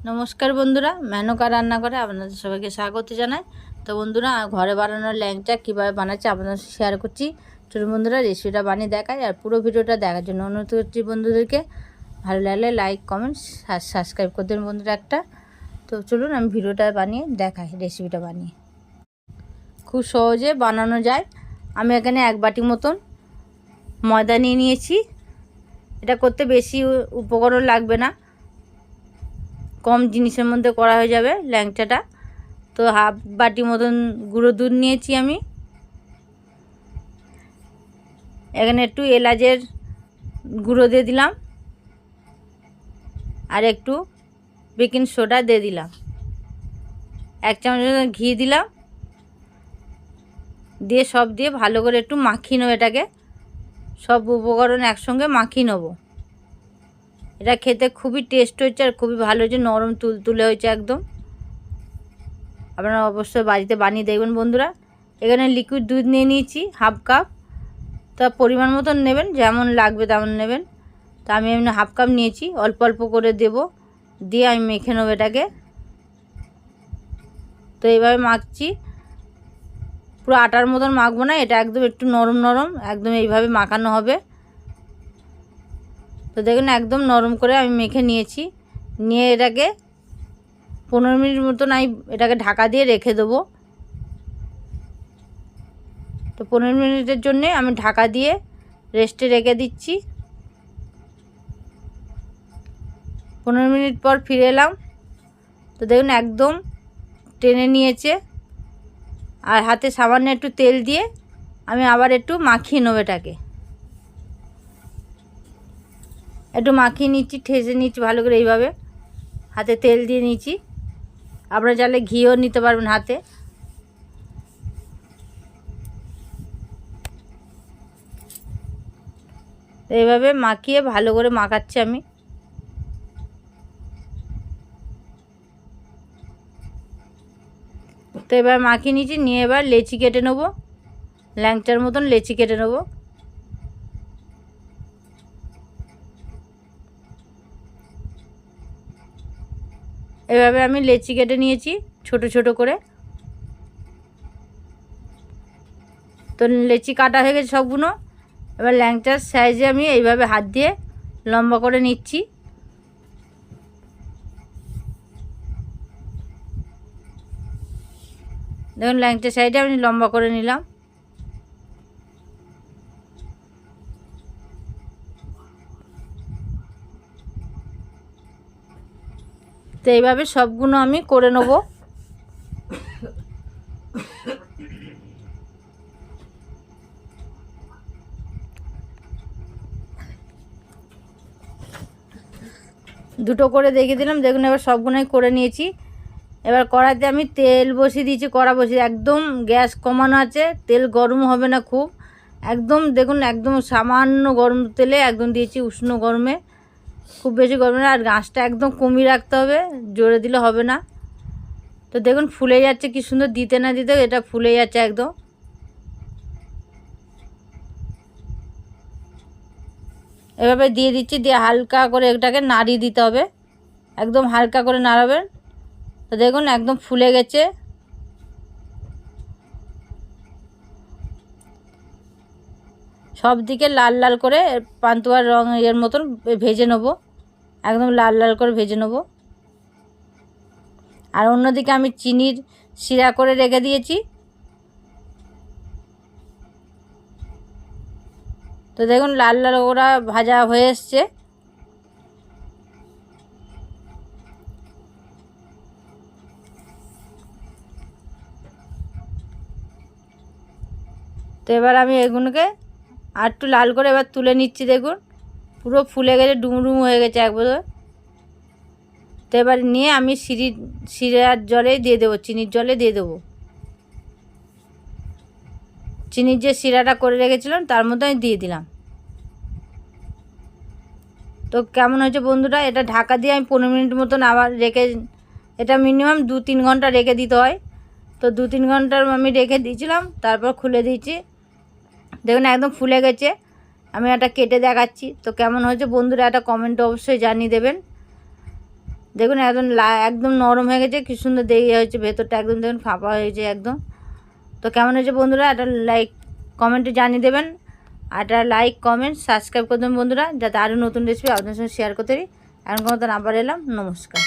নমস্কার বন্ধুরা, মেনকা রান্না করে আপনাদের সবাইকে স্বাগত জানাই। তো বন্ধুরা, ঘরে বানানোর ল্যাংচা কীভাবে বানাচ্ছি আপনাদের শেয়ার করছি। চলুন বন্ধুরা, রেসিপিটা বানিয়ে দেখাই। আর পুরো ভিডিওটা দেখার জন্য অনুরোধ করছি বন্ধুদেরকে, ভালো লাগলে লাইক কমেন্ট সাবস্ক্রাইব করে দেবেন বন্ধুরা একটা। তো চলুন আমি ভিডিওটা বানিয়ে দেখাই, রেসিপিটা বানিয়ে। খুব সহজে বানানো যায়। আমি এখানে 1 বাটি মতন ময়দা নিয়ে নিয়েছি। এটা করতে বেশি উপকরণ লাগবে না, কম জিনিসের মধ্যে করা হয়ে যাবে ল্যাংচাটা। তো 1/2 বাটি মতন গুঁড়ো দুধ নিয়েছি আমি। এখানে একটু এলাচের গুঁড়ো দিয়ে দিলাম, আর একটু বেকিং সোডা দিয়ে দিলাম, 1 চামচ মতন ঘি দিলাম। দিয়ে সব দিয়ে ভালো করে একটু মাখিয়ে নেবো এটাকে। সব উপকরণ একসঙ্গে মাখিয়ে নেবো। এটা খেতে খুবই টেস্ট হয়েছে আর খুবই ভালো হয়েছে, নরম তুলতুলে হয়েছে একদম। আপনারা অবশ্যই বাড়িতে বানিয়ে দেখবেন বন্ধুরা। এখানে লিকুইড দুধ নিয়ে নিয়েছি 1/2 কাপ। তা পরিমাণ মতন নেবেন, যেমন লাগবে তেমন নেবেন। তা আমি এমনি 1/2 কাপ নিয়েছি, অল্প অল্প করে দেব। দিয়ে আমি মেখে নেবো এটাকে। তো এইভাবে মাখছি, পুরো আটার মতন মাখবো না, এটা একদম একটু নরম নরম একদম এইভাবে মাখানো হবে। তো দেখুন একদম নরম করে আমি মেখে নিয়েছি। নিয়ে এটাকে 15 মিনিট মতন আমি এটাকে ঢাকা দিয়ে রেখে দেবো। তো 15 মিনিটের জন্যে আমি ঢাকা দিয়ে রেস্টে রেখে দিচ্ছি। 15 মিনিট পর ফিরে এলাম। তো দেখুন একদম টেনে নিয়েছে। আর হাতে সামান্য একটু তেল দিয়ে আমি আবার একটু মাখিয়ে নেবো এটাকে। একটু মাখিয়ে নিচ্ছি, ঠেসে নিচ্ছি ভালো করে এইভাবে, হাতে তেল দিয়ে নিচ্ছি। আপনারা চাইলে ঘিও নিতে পারবেন হাতে। এইভাবে মাখিয়ে ভালো করে মাখাচ্ছি আমি। তো এবার মাখিয়ে নিচ্ছি, নিয়ে এবার লেচি কেটে নেবো, ল্যাংচার মতন লেচি কেটে নেবো। এভাবে আমি লেচি কেটে নিয়েছি ছোট ছোট করে। তো লেচি কাটা হয়ে গেছে সবগুলো। এবার ল্যাংচার সাইজে আমি এইভাবে হাত দিয়ে লম্বা করে নিচ্ছি। দেখুন ল্যাংচার সাইজে আমি লম্বা করে নিলাম। তো এইভাবে সবগুলো আমি করে নেব। দুটো করে দেখিয়ে দিলাম, দেখুন এবার সবগুলোই করে নিয়েছি। এবার কড়াইতে আমি তেল বসিয়ে দিয়েছি, কড়া বসিয়ে একদম গ্যাস কমানো আছে, তেল গরম হবে না খুব, একদম দেখুন একদম সামান্য গরম তেলে একদম দিয়েছি, উষ্ণ গরমে, খুব বেশি গরম না। আর গাছটা একদম কমিয়ে রাখতে হবে, জোরে দিলে হবে না। তো দেখুন ফুলে যাচ্ছে কি সুন্দর, দিতে না দিতে এটা ফুলে যাচ্ছে একদম। এভাবে দিয়ে দিচ্ছি, দিয়ে হালকা করে এটাকে নাড়িয়ে দিতে হবে, একদম হালকা করে নাড়াবেন। তো দেখুন একদম ফুলে গেছে। সব দিকে লাল লাল করে পান্তুয়ার রং এর মতন ভেজে নেবো, একদম লাল লাল করে ভেজে নেবো। আর অন্যদিকে আমি চিনির শিরা করে রেখে দিয়েছি। তো দেখুন লাল লাল ওরা ভাজা হয়ে এসছে। তো এবার আমি এগুলোকে আর একটু লাল করে এবার তুলে নিচ্ছি। দেখুন পুরো ফুলে গেছে, ডুমডুম হয়ে গেছে একবারে। তো এবার নিয়ে আমি শিরার জলে দিয়ে দেবো, চিনির জলে দিয়ে দেবো। চিনির যে শিরাটা করে রেখেছিলাম তার মধ্যে আমি দিয়ে দিলাম। তো কেমন হয়েছে বন্ধুরা, এটা ঢাকা দিয়ে আমি 15 মিনিট মতন আবার রেখে, এটা মিনিমাম 2-3 ঘন্টা রেখে দিতে হয়। তো 2-3 ঘন্টার আমি রেখে দিয়েছিলাম, তারপর খুলে দিয়েছি। দেখুন একদম ফুলে গেছে। আমি এটা কেটে দেখাচ্ছি। তো কেমন হয়েছে বন্ধুরা, একটা কমেন্টে অবশ্যই জানিয়ে দেবেন। দেখুন একদম নরম হয়ে গেছে, কি সুন্দর দেখে হয়েছে, ভেতরটা একদম দেখুন ফাঁপা হয়েছে একদম। তো কেমন হয়েছে বন্ধুরা, একটা লাইক কমেন্টে জানিয়ে দেবেন, আর একটা লাইক কমেন্ট সাবস্ক্রাইব করে দেবেন বন্ধুরা, যাতে আরও নতুন রেসিপি আপনাদের সঙ্গে শেয়ার করতে পারি। এখন মতন আবার এলাম, নমস্কার।